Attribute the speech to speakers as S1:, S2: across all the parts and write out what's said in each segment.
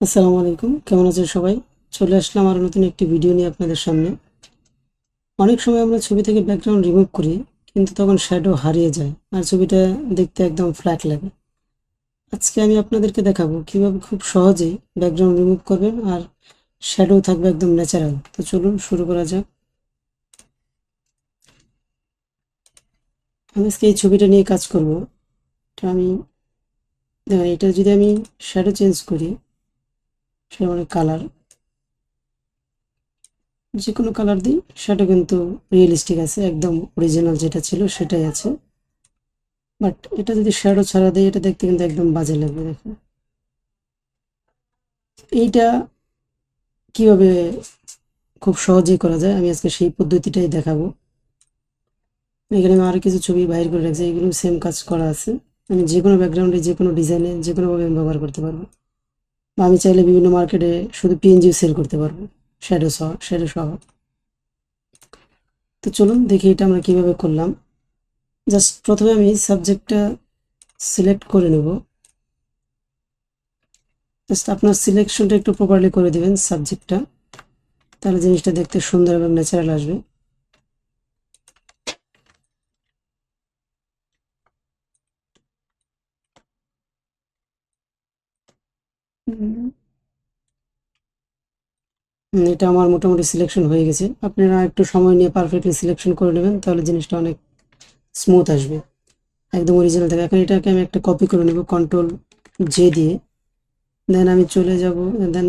S1: আসসালামু আলাইকুম, কেমন আছেন সবাই? চলে আসলাম আরও নতুন একটি ভিডিও নিয়ে আপনাদের সামনে। অনেক সময় আমরা ছবি থেকে ব্যাকগ্রাউন্ড রিমুভ করি, কিন্তু তখন শ্যাডো হারিয়ে যায় আর ছবিটা দেখতে একদম ফ্ল্যাট লাগে। আজকে আমি আপনাদেরকে দেখাবো কিভাবে খুব সহজেই ব্যাকগ্রাউন্ড রিমুভ করবেন আর শ্যাডো থাকবে একদম ন্যাচারাল। তো চলুন শুরু করা যাক। আমি আজকে এই ছবিটা নিয়ে কাজ করব। তো আমি দেখেন, এটা যদি আমি শ্যাডো চেঞ্জ করি, সেটা মানে কালার, যে কোনো কালার দিই, সেটা কিন্তু রিয়েলিস্টিক আছে, একদম অরিজিনাল যেটা ছিল সেটাই আছে। বাট এটা যদি শ্যাডো ছাড়া দেয়, এটা দেখতে কিন্তু একদম বাজে লাগবে। দেখুন এইটা কিভাবে খুব সহজেই করা যায়, আমি আজকে সেই পদ্ধতিটাই দেখাবো। এখানে আমি আরও কিছু ছবি বাইর করে রাখছি, এগুলো সেম কাজ করা আছে। আমি যে কোনো ব্যাকগ্রাউন্ডে, যে কোনো ডিজাইনে, যে কোনোভাবে আমি ব্যবহার করতে পারবো। বা আমি চাইলে বিভিন্ন মার্কেটে শুধু পিএনজিও সেল করতে পারবো, শ্যাডো সহ। তো চলুন দেখি এটা আমরা কিভাবে করলাম। জাস্ট প্রথমে আমি সাবজেক্টটা সিলেক্ট করে নেব। জাস্ট আপনার সিলেকশনটা একটু প্রপারলি করে দিবেন সাবজেক্টটা, তাহলে জিনিসটা দেখতে সুন্দর এবং ন্যাচারাল আসবে। এটা আমার মোটামুটি সিলেকশন হয়ে গেছে। আপনারা একটু সময় নিয়ে পারফেক্টলি সিলেকশন করে নেবেন, তাহলে জিনিসটা অনেক স্মুথ আসবে, একদম অরিজিনাল থাকে। এখন এটাকে আমি একটা কপি করে নেব Ctrl+J দিয়ে। দেন আমি চলে যাব, দেন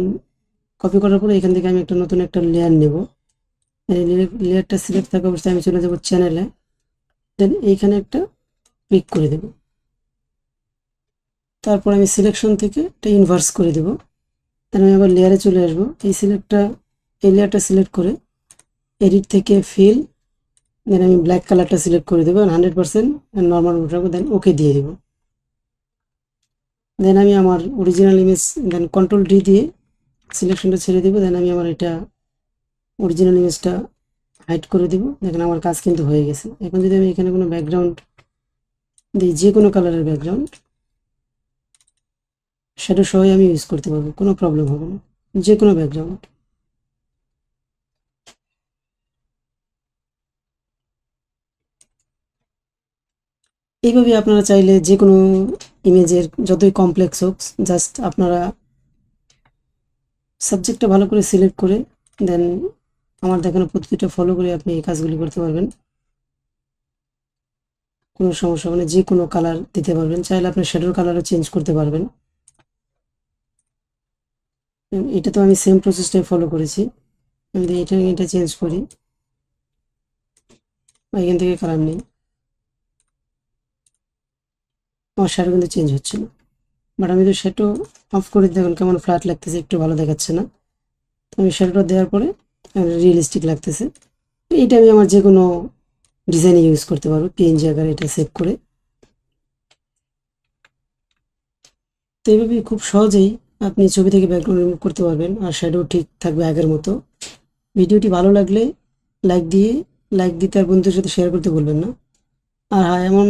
S1: কপি করার পরে এখান থেকে আমি একটা নতুন একটা লেয়ার নেব। এই লেয়ারটা সিলেক্ট থাকা অবস্থায় আমি চলে যাব চ্যানেলে। দেন এইখানে একটা ক্লিক করে দেব। তারপর আমি সিলেকশন থেকে এটা ইনভার্স করে দেব। দেন আমি আবার লেয়ারে চলে আসবো। এই লেয়ারটা সিলেক্ট করে এডিট থেকে ফিল, দেন আমি ব্ল্যাক কালারটা সিলেক্ট করে দেবো, 100% নর্মাল উঠাবো, দেন ওকে দিয়ে দেবো। দেন আমি আমার অরিজিনাল ইমেজ, দেন Ctrl+D দিয়ে সিলেকশনটা ছেড়ে দেবো। দেন আমি আমার এটা অরিজিনাল ইমেজটা হাইড করে দেবো। দেখেন আমার কাজ কিন্তু হয়ে গেছে। এখন যদি আমি এখানে কোনো ব্যাকগ্রাউন্ড দিই, যে কোনো কালারের ব্যাকগ্রাউন্ড, সেটা সহই আমি ইউজ করতে পারবো, কোনো প্রবলেম হবে না, যে কোনো ব্যাকগ্রাউন্ড। এইভাবে আপনারা চাইলে যে কোনো ইমেজের যতই কমপ্লেক্স হোক, জাস্ট আপনারা সাবজেক্টটা ভালো করে সিলেক্ট করে, দেন আমার দেখানো পদ্ধতিটা ফলো করে আপনি এই কাজগুলি করতে পারবেন। কোনো সমস্যা হবে না, যে কোনো কালার দিতে পারবেন, চাইলে আপনি শ্যাডোর কালারও চেঞ্জ করতে পারবেন। এটা তো আমি সেম প্রসেসটাই ফলো করেছি। আমি যদি এটা চেঞ্জ করি, বা এখান থেকে কালার নিই, আমার শ্যাডো কিন্তু চেঞ্জ হচ্ছে না। বাট আমি যদি শ্যাডো অফ করে দিই, দেখুন কেমন ফ্ল্যাট লাগতেছে, একটু ভালো দেখাচ্ছে না। তো আমি শ্যাডোটা দেওয়ার পরে রিয়েলিস্টিক লাগতেছে। এটা আমি আমার যে কোনো ডিজাইনে ইউজ করতে পারবো, পিএনজি আকারে এটা সেভ করে। তো এইভাবে খুব সহজেই আপনি ছবি থেকে ব্যাকগ্রাউন্ড রিমুভ করতে পারবেন, আর শ্যাডো ঠিক থাকবে আগের মতো। ভিডিওটি ভালো লাগলে লাইক দিয়ে লাইক দিতে আর বন্ধুদের সাথে শেয়ার করতে ভুলবেন না। আর হ্যাঁ, এমন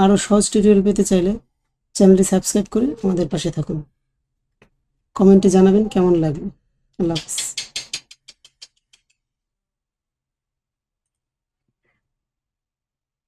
S1: আরও সহজ টিউটোরিয়াল পেতে চাইলে চ্যানেলটি সাবস্ক্রাইব করে আমাদের পাশে থাকুন। কমেন্টে জানাবেন কেমন লাগলো। আল্লাহ হাফিজ।